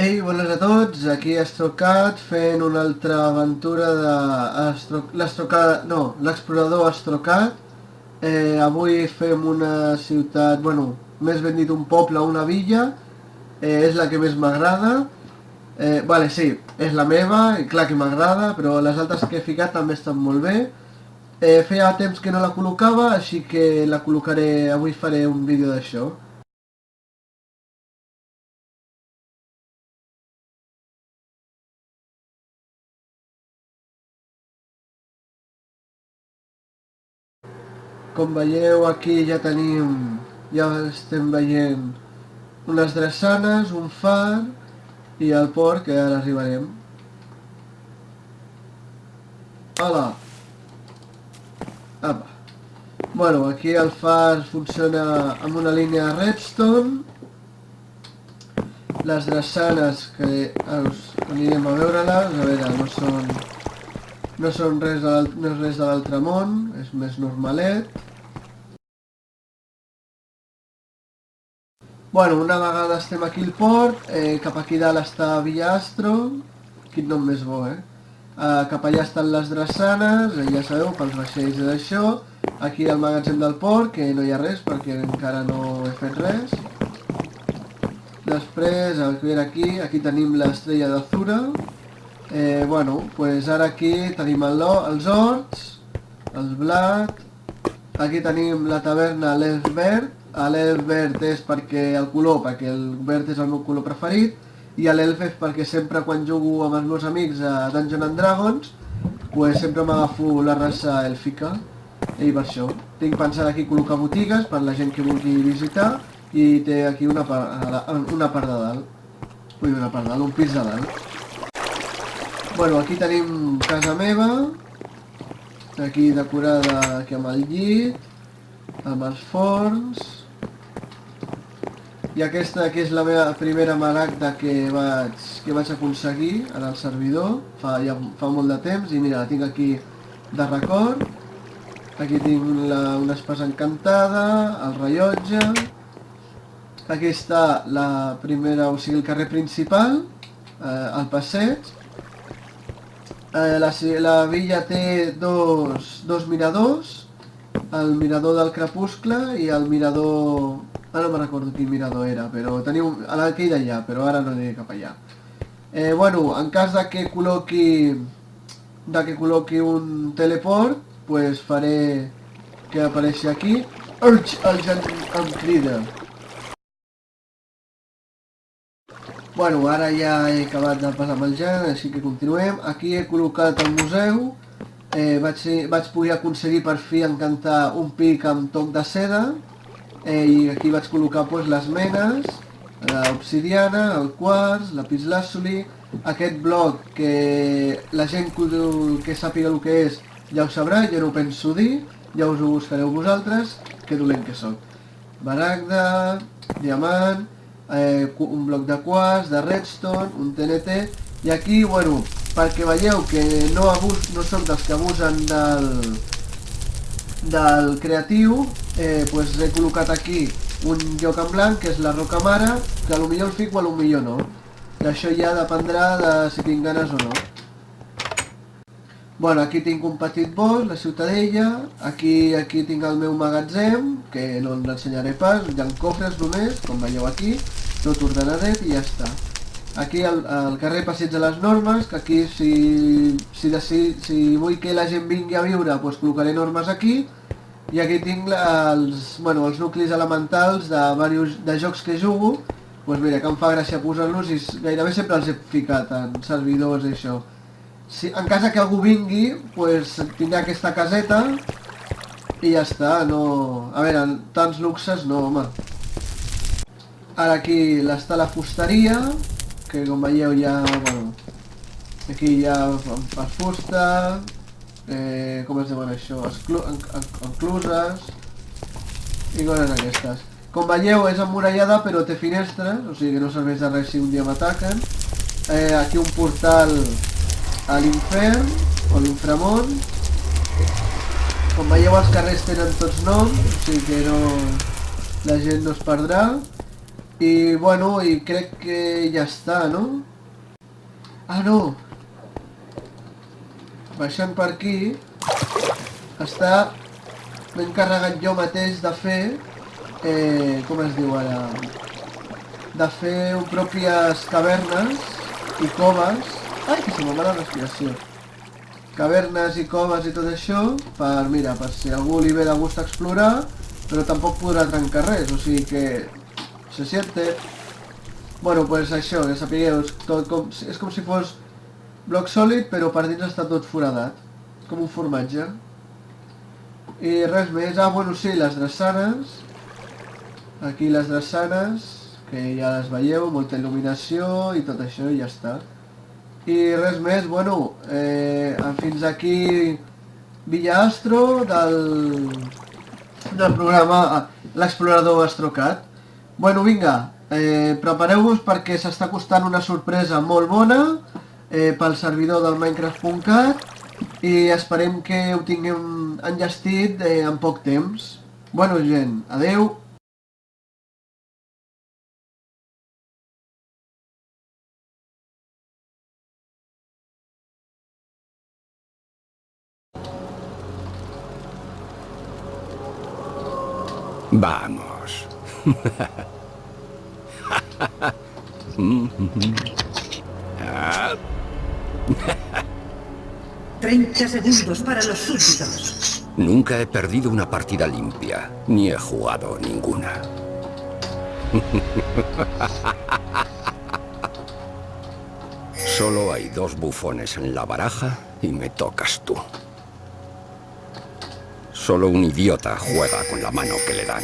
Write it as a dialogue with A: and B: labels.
A: Ei, bones a tots, aquí Astrocat fent una altra aventura de l'explorador Astrocat. Avui fem una ciutat, bueno, més ben dit un poble, una villa. És la que més m'agrada. Vale, sí, és la meva, i clar que m'agrada, però les altres que he ficat també estan molt bé. Feia temps que no la col·locava, així que la col·locaré, avui faré un vídeo d'això. Com veieu, aquí ja estem veient unes drassanes, un far i el port, que ara arribarem. Hola! Apa. Bueno, aquí el far funciona amb una línia redstone. Les drassanes, que anirem a veure-les, a veure, no és res de l'altre món, és més normalet. Bueno, una vegada estem aquí al port, cap aquí dalt està Villa Astro, quin nom més bo, cap allà estan les drassanes, ja sabeu, pels vaixells d'això. Aquí el magatzem del port, que no hi ha res perquè encara no he fet res. Després, a veure aquí tenim l'estrella d'Azura. Bueno, pues ara aquí tenim els horts, el blat. Aquí tenim la taverna l'Elf Verd. L'Elf Verd és perquè el verd és el meu color preferit, i l'Elf és perquè sempre quan jugo amb els meus amics a Dungeons and Dragons, pues sempre m'agafo la raça èlfica, i per això. Tinc pensat aquí col·locar botigues per la gent que vulgui visitar, i té aquí una part de dalt. Ui, una part de dalt, un pis de dalt. Bueno, aquí tenim casa meva, aquí decorada aquí amb el llit, amb els forns. I aquesta que és la meva primera maragda que vaig aconseguir en el servidor fa molt de temps, i mira, la tinc aquí de record. Aquí tinc una espasa encantada, el rellotge. Aquí està la primera, o sigui, el carrer principal, el passeig. La villa té dos miradors, el mirador del crepuscle i el mirador... no me'n recordo quin mirador era, però teniu aquell d'allà, però ara no aniré cap allà. Bueno, en cas de que col·loqui un teleport, pues faré que apareixi aquí. Urge, el gent em crida. Bueno, ara ja he acabat de passar menjant, així que continuem. Aquí he col·locat el museu. Vaig poder aconseguir per fi encantar un pic amb toc de seda. I aquí vaig col·locar les menes, l'obsidiana, el quars, lapislàsuli. Aquest bloc, que la gent que sàpiga el que és ja ho sabrà, jo no ho penso dir, ja us ho buscareu vosaltres, que dolent que soc. Maragda, diamant, un bloc de quars, de redstone, un TNT, i aquí, bueno, perquè veieu que no soc dels que abusen del creatiu, pues he col·locat aquí un lloc en blanc, que és la roca mare, que potser el fico, potser no. I això ja dependrà de si tinc ganes o no. Bueno, aquí tinc un petit bosc, la ciutadella. Aquí tinc el meu magatzem, que no ens ensenyaré pas, hi ha cofres només, com veieu aquí, tot ordenadet i ja està. Aquí el carrer Passeig de les Normes, que aquí si vull que la gent vingui a viure, doncs col·locaré normes aquí. I aquí tinc els nuclis elementals de jocs que jugo. Doncs mira, que em fa gràcia posar-los i gairebé sempre els he ficat en servidors i això. En cas que algú vingui, doncs tindrà aquesta caseta i ja està. A veure, tants luxes no, home. Ara aquí està la fusteria, que com veieu ja, bueno, aquí hi ha fusta, com es diuen això, encluses i coses aquestes. Com veieu és emmurallada però té finestres, o sigui que no serveix de res si un dia m'ataquen. Aquí un portal a l'infern o l'inframont. Com veieu els carrers tenen tots noms, o sigui que la gent no es perdrà. I, bueno, i crec que ja està, no? Ah, no! Baixant per aquí, està... M'he encarregat jo mateix de fer... com es diu ara? De fer pròpies cavernes i coves... Ai, que se me'n va la respiració! Cavernes i coves i tot això, per, mira, per si a algú li ve de gust explorar, però tampoc podrà trencar res, o sigui que... se siente... Bueno, pues això, que sapigueu, és com si fos bloc sòlid, però per dins està tot foradat, com un formatge. I res més, ah, bueno, sí, les drassanes, aquí les drassanes, que ja les veieu, molta il·luminació i tot això, i ja està. I res més, bueno, fins aquí Villa Astro del programa l'Explorador Astrocat. Bueno, vinga, prepareu-vos perquè s'està acostant una sorpresa molt bona pel servidor del Minecraft.cat i esperem que ho tinguem enllestit en poc temps. Bueno, gent, adeu!
B: Vamos.
C: 30 segundos para los súbditos.
B: Nunca he perdido una partida limpia, ni he jugado ninguna. Solo hay 2 bufones en la baraja y me tocas tú. Solo un idiota juega con la mano que le dan.